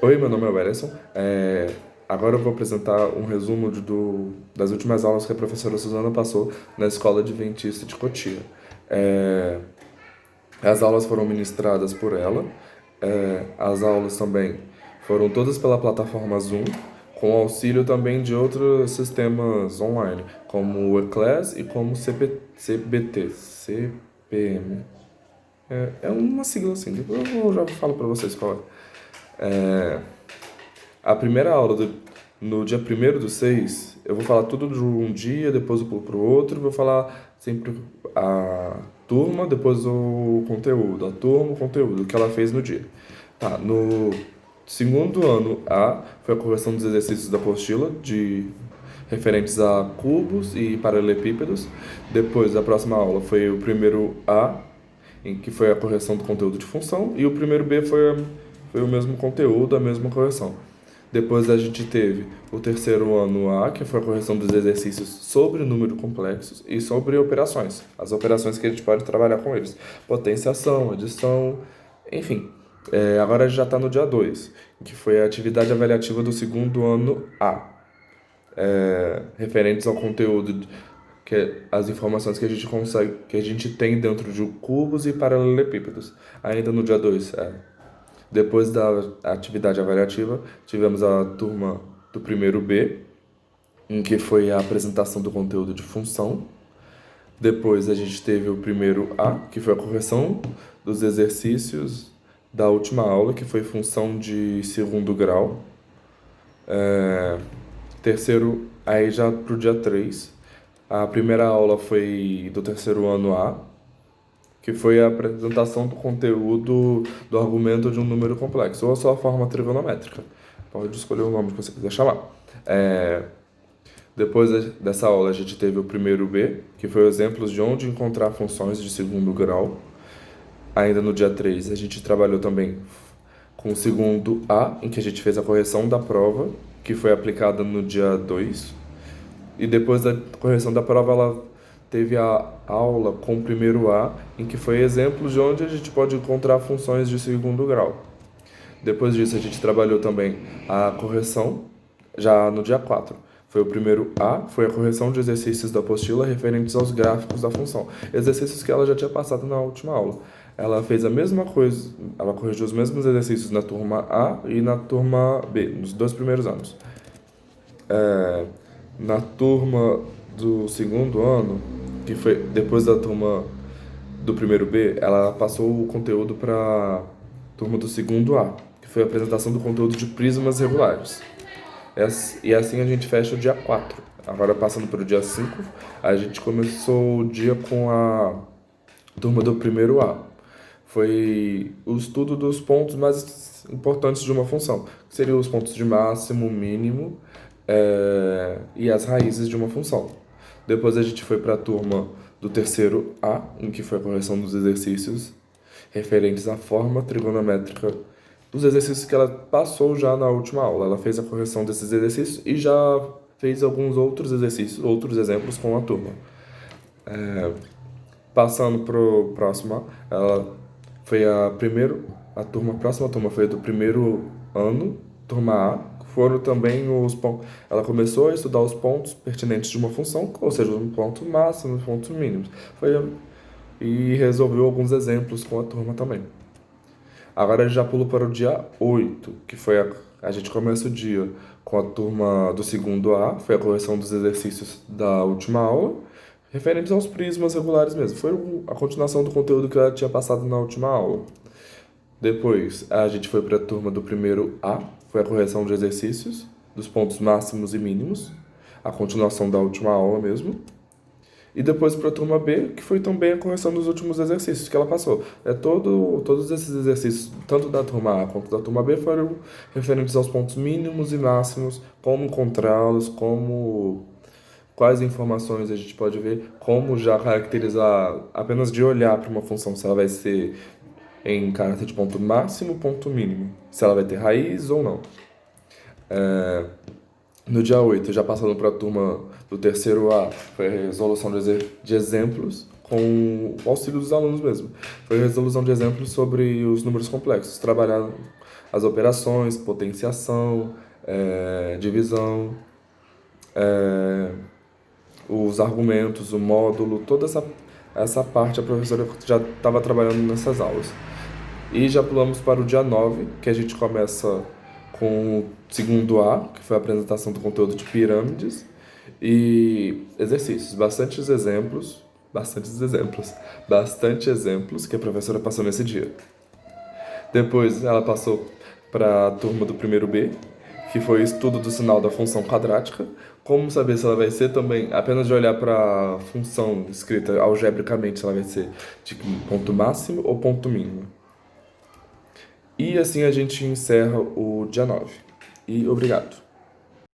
Oi, meu nome é Wellington. Agora eu vou apresentar um resumo das últimas aulas que a professora Suzana passou na Escola Adventista de Cotia. É, as aulas foram ministradas por ela. As aulas também foram todas pela plataforma Zoom, com auxílio também de outros sistemas online, como o eClass e como CBT, CPM. É uma sigla assim, depois eu já falo para vocês qual é. A primeira aula no dia 1º do 6, eu vou falar tudo de um dia, depois eu pulo pro outro, vou falar sempre a turma, depois o conteúdo, a turma, o conteúdo, o que ela fez no dia. Tá, no segundo ano A, foi a correção dos exercícios da apostila, referentes a cubos e paralelepípedos. Depois, a próxima aula foi o primeiro A, em que foi a correção do conteúdo de função, e o primeiro B foi o mesmo conteúdo, a mesma correção. Depois a gente teve o terceiro ano A, que foi a correção dos exercícios sobre número complexos e sobre operações. As operações que a gente pode trabalhar com eles. Potenciação, adição, enfim. Agora a gente já está no dia 2, que foi a atividade avaliativa do segundo ano A, referentes ao conteúdo, as informações que a gente consegue, que a gente tem dentro de cubos e paralelepípedos. Ainda no dia 2. Depois da atividade avaliativa, tivemos a turma do primeiro B, em que foi a apresentação do conteúdo de função. Depois a gente teve o primeiro A, que foi a correção dos exercícios da última aula, que foi função de segundo grau. Terceiro, aí já para o dia 3, a primeira aula foi do terceiro ano A, que foi a apresentação do conteúdo do argumento de um número complexo, ou a sua forma trigonométrica. Pode escolher o nome que você quiser chamar. Depois dessa aula, a gente teve o primeiro B, que foi exemplos de onde encontrar funções de segundo grau. Ainda no dia 3, a gente trabalhou também com o segundo A, em que a gente fez a correção da prova, que foi aplicada no dia 2. E depois da correção da prova, ela teve a aula com o primeiro A, em que foi exemplo de onde a gente pode encontrar funções de segundo grau. Depois disso, a gente trabalhou também a correção, já no dia 4. Foi o primeiro A, foi a correção de exercícios da apostila referentes aos gráficos da função. Exercícios que ela já tinha passado na última aula. Ela fez a mesma coisa, ela corrigiu os mesmos exercícios na turma A e na turma B, nos 2 primeiros anos. Na turma do segundo ano, que foi depois da turma do primeiro B, ela passou o conteúdo para a turma do segundo A, que foi a apresentação do conteúdo de prismas regulares. E assim a gente fecha o dia 4. Agora, passando para o dia 5, a gente começou o dia com a turma do primeiro A. Foi o estudo dos pontos mais importantes de uma função, que seriam os pontos de máximo, mínimo, e as raízes de uma função. Depois a gente foi para a turma do terceiro A, em que foi a correção dos exercícios referentes à forma trigonométrica dos exercícios que ela passou já na última aula. Ela fez a correção desses exercícios e já fez alguns outros exercícios, outros exemplos com a turma. Passando pro próximo, ela foi a próxima turma foi do primeiro ano, turma A, foram também os pontos. Ela começou a estudar os pontos pertinentes de uma função, ou seja, os pontos máximos, os pontos mínimos. E resolveu alguns exemplos com a turma também. Agora a gente já pula para o dia 8, que foi a gente começa o dia com a turma do segundo A, foi a correção dos exercícios da última aula, referentes aos prismas regulares mesmo. Foi a continuação do conteúdo que ela tinha passado na última aula. Depois a gente foi para a turma do primeiro A, foi a correção de exercícios, dos pontos máximos e mínimos, a continuação da última aula mesmo. E depois para a turma B, que foi também a correção dos últimos exercícios que ela passou. Todos esses exercícios, tanto da turma A quanto da turma B, foram referentes aos pontos mínimos e máximos, como encontrá-los, quais informações a gente pode ver, como já caracterizar apenas de olhar para uma função, se ela vai ser em caráter de ponto máximo, ponto mínimo, se ela vai ter raiz ou não. No dia 8, já passando para a turma do terceiro A, foi a resolução de exemplos com o auxílio dos alunos mesmo. Foi a resolução de exemplos sobre os números complexos, trabalhar as operações, potenciação, divisão, os argumentos, o módulo, toda essa parte a professora já estava trabalhando nessas aulas. E já pulamos para o dia 9, que a gente começa com o segundo A, que foi a apresentação do conteúdo de pirâmides, e exercícios, bastante exemplos que a professora passou nesse dia. Depois ela passou para a turma do primeiro B, que foi o estudo do sinal da função quadrática. Como saber se ela vai ser também, apenas de olhar para a função escrita algebricamente, se ela vai ser de ponto máximo ou ponto mínimo. E assim a gente encerra o dia 9. E obrigado.